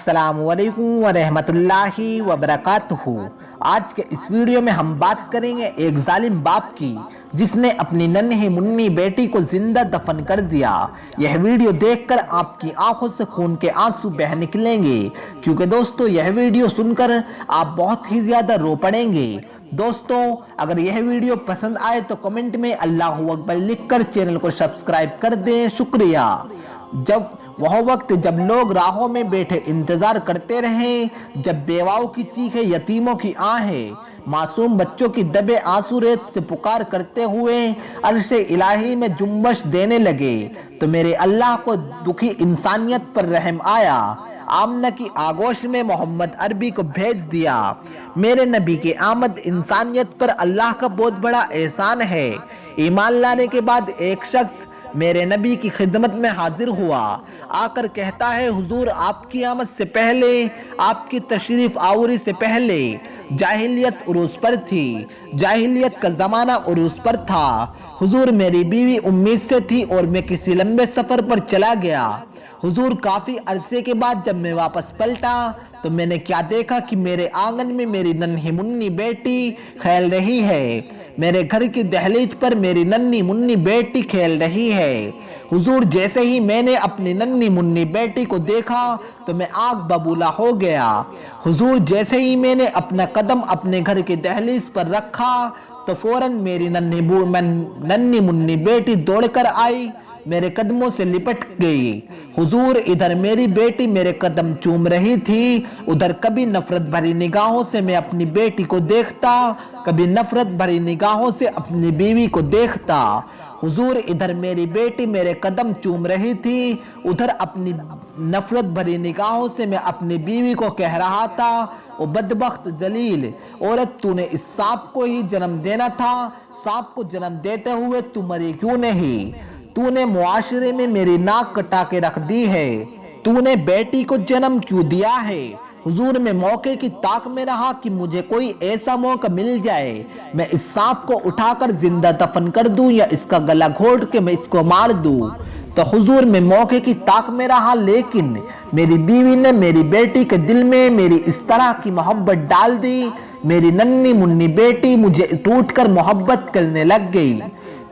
अस्सलाम वालेकुम वरहमतुल्लाहि वबरकातुहू। आज के इस वीडियो में हम बात करेंगे एक जालिम बाप की जिसने अपनी नन्ही मुन्नी बेटी को जिंदा दफन कर दिया। यह वीडियो देखकर आपकी आंखों से खून के आंसू बह निकलेंगे, क्योंकि दोस्तों यह वीडियो सुनकर आप बहुत ही ज्यादा रो पड़ेंगे। दोस्तों अगर यह वीडियो पसंद आए तो कमेंट में अल्लाहू अकबर लिखकर चैनल को सब्सक्राइब कर दें, शुक्रिया। जब वह वक्त जब लोग राहों में बैठे इंतजार करते रहे, जब बेवाओं की चीखें, यतीमों की आहें, मासूम बच्चों की दबे आंसू रेत से पुकार करते हुए अर्शे इलाही में जुम्बश देने लगे, तो मेरे अल्लाह को दुखी इंसानियत पर रहम आया। आमना की आगोश में मोहम्मद अरबी को भेज दिया। मेरे नबी की आमद इंसानियत पर अल्लाह का बहुत बड़ा एहसान है। ईमान लाने के बाद एक शख्स मेरे नबी की खिदमत में हाजिर हुआ, आकर कहता है, हुजूर आपकी आमद से पहले, आपकी तशरीफ आवरी से पहले जाहिलियत उरूस पर थी, जाहिलियत का जमाना उरूस पर था। हुजूर मेरी बीवी उम्मीद से थी और मैं किसी लंबे सफर पर चला गया। हुजूर काफी अरसे के बाद जब मैं वापस पलटा तो मैंने क्या देखा कि मेरे आंगन में मेरी नन्ही मुन्नी बेटी खेल रही है। मेरे घर की दहलीज पर मेरी नन्ही मुन्नी बेटी खेल रही है। हुजूर जैसे ही मैंने अपनी नन्ही मुन्नी बेटी को देखा तो मैं आग बबूला हो गया। हुजूर जैसे ही मैंने अपना कदम अपने घर की दहलीज पर रखा तो फौरन मेरी नन्ही मुन्नी बेटी दौड़कर आई, मेरे कदमों से लिपट गई। हुजूर इधर मेरी बेटी मेरे कदम चूम रही थी, उधर कभी नफरत भरी निगाहों से मैं अपनी बेटी को देखता, कभी नफरत भरी निगाहों से अपनी बीवी को देखता। हुजूर इधर मेरी बेटी मेरे कदम चूम रही थी, उधर अपनी नफरत भरी निगाहों से मैं अपनी बीवी को कह रहा था, ओ बदबख्त जलील औरत, तूने इस सांप को ही जन्म देना था, सांप को जन्म देते हुए तू मरी क्यों नहीं? तूने मुआशरे में मेरी नाक कटा के रख दी है, तूने बेटी को जन्म क्यों दिया है? हुजूर मैं मौके की ताक में रहा कि मुझे कोई ऐसा मौका मिल जाए, मैं इस सांप को उठाकर जिंदा दफन कर दूं या इसका गला घोट के मैं इसको मार दूं। तो हुजूर मैं मौके की ताक में रहा, लेकिन मेरी बीवी ने मेरी बेटी के दिल में मेरी इस तरह की मोहब्बत डाल दी, मेरी नन्ही मुन्नी बेटी मुझे टूटकर मोहब्बत करने लग गई।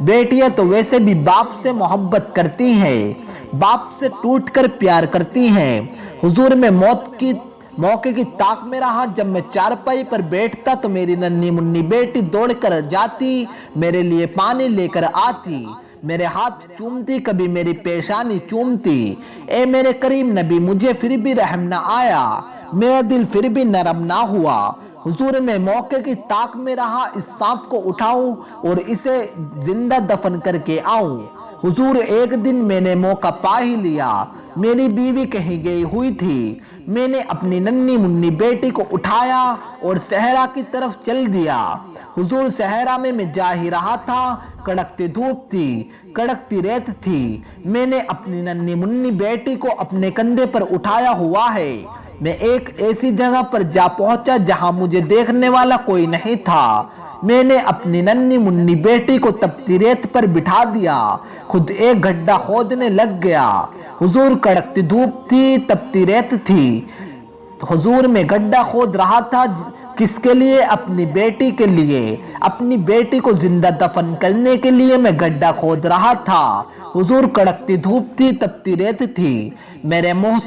बेटियां तो वैसे भी बाप से मोहब्बत करती हैं, बाप से टूटकर प्यार करती हैं। हुजूर मैं मौत की मौके की ताक में रहा, जब मैं चारपाई पर बैठता तो मेरी नन्ही मुन्नी बेटी दौड़कर जाती, मेरे लिए पानी लेकर आती, मेरे हाथ चूमती, कभी मेरी पेशानी चूमती। ए मेरे करीम नबी, मुझे फिर भी रहम न आया, मेरा दिल फिर भी नरम ना हुआ। हुजूर मैं मौके की ताक में रहा, इस सांप को उठाऊं और इसे जिंदा दफन करके आऊं। हुजूर एक दिन मैंने मौका पा ही लिया, मेरी बीवी कहीं गई हुई थी, मैंने अपनी नन्ही मुन्नी बेटी को उठाया और सहरा की तरफ चल दिया। हुजूर सहरा में मैं जा ही रहा था, कड़कती धूप थी, कड़कती रेत थी, मैंने अपनी नन्ही मुन्नी बेटी को अपने कंधे पर उठाया हुआ है। मैं एक ऐसी जगह पर जा पहुंचा जहां मुझे देखने वाला कोई नहीं था। मैंने अपनी नन्ही मुन्नी बेटी को तपती रेत पर बिठा दिया, खुद एक गड्ढा खोदने लग गया। हुजूर कड़कती धूप थी, तपती रेत थी, हुजूर में गड्ढा खोद रहा था। किसके लिए? अपनी बेटी के लिए, अपनी बेटी को जिंदा दफन करने के लिए मैं गड्ढा खोद रहा था। हुजूर कड़कती धूप थी, तपती रेत थी, मेरे मुंह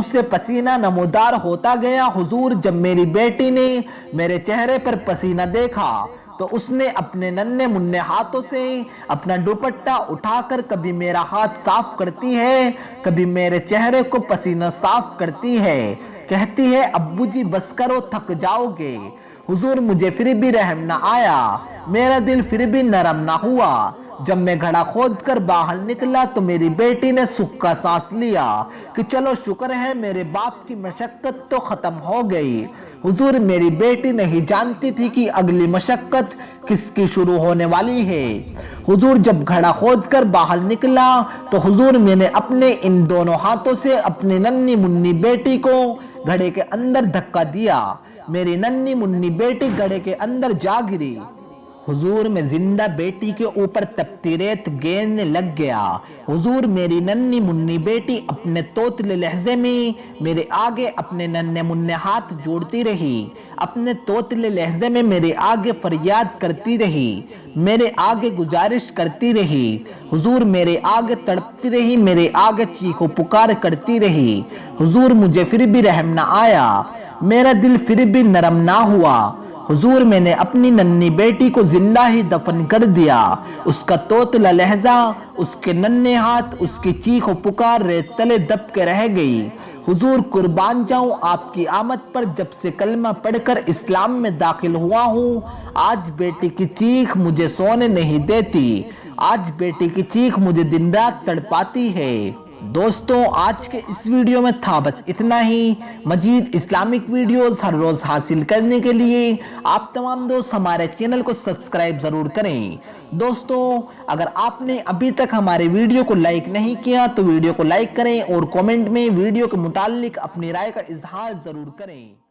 से पसीना नमूदार होता गया। हुजूर जब मेरी बेटी ने मेरे चेहरे पर पसीना देखा तो उसने अपने नन्हे मुन्ने हाथों से अपना दुपट्टा उठाकर कभी मेरा हाथ साफ करती है, कभी मेरे चेहरे को पसीना साफ करती है, कहती है, अब्बू जी बस करो, थक जाओगे। हुजूर मुझे फिर भी रहम न आया, मेरा दिल फिर भी नरम न हुआ। जब मैं घड़ा खोद कर बाहर निकला तो मेरी बेटी ने सुख का सांस लिया कि चलो शुक्र है मेरे बाप की मशक्कत तो खत्म हो गई। हुजूर मेरी बेटी नहीं जानती थी कि अगली मशक्कत किसकी शुरू होने वाली है। हुजूर जब घड़ा खोद कर बाहर निकला तो हुजूर मैंने अपने इन दोनों हाथों से अपनी नन्ही मुन्नी बेटी को घड़े के अंदर धक्का दिया, मेरी नन्ही मुन्नी बेटी घड़े के अंदर जा गिरी। हुजूर मैं जिंदा बेटी के ऊपर तपती रेत गेरने लग गया। हुजूर मेरी नन्ही मुन्नी बेटी अपने तोतले लहजे में मेरे आगे अपने नन्हे मुन्ने हाथ जोड़ती रही, अपने तोतले लहजे में मेरे आगे फरियाद करती रही, मेरे आगे गुजारिश करती रही। हुजूर मेरे आगे तड़पती रही, मेरे आगे चीखो पुकार करती रही। हुजूर मुझे फिर भी रहम ना आया, मेरा दिल फिर भी नरम ना हुआ। हुजूर मैंने अपनी नन्ही बेटी को जिंदा ही दफन कर दिया। उसका तोतला लहजा, उसके नन्हे हाथ, उसकी चीख और पुकार रेत तले दब के रह गई। हुजूर कुर्बान जाऊं आपकी आमद पर, जब से कलमा पढ़कर इस्लाम में दाखिल हुआ हूँ। आज बेटी की चीख मुझे सोने नहीं देती, आज बेटी की चीख मुझे दिन रात तड़पाती है। दोस्तों आज के इस वीडियो में था बस इतना ही। मजीद इस्लामिक वीडियोस हर रोज हासिल करने के लिए आप तमाम दोस्त हमारे चैनल को सब्सक्राइब जरूर करें। दोस्तों अगर आपने अभी तक हमारे वीडियो को लाइक नहीं किया तो वीडियो को लाइक करें और कमेंट में वीडियो के मुताल्लिक अपनी राय का इजहार जरूर करें।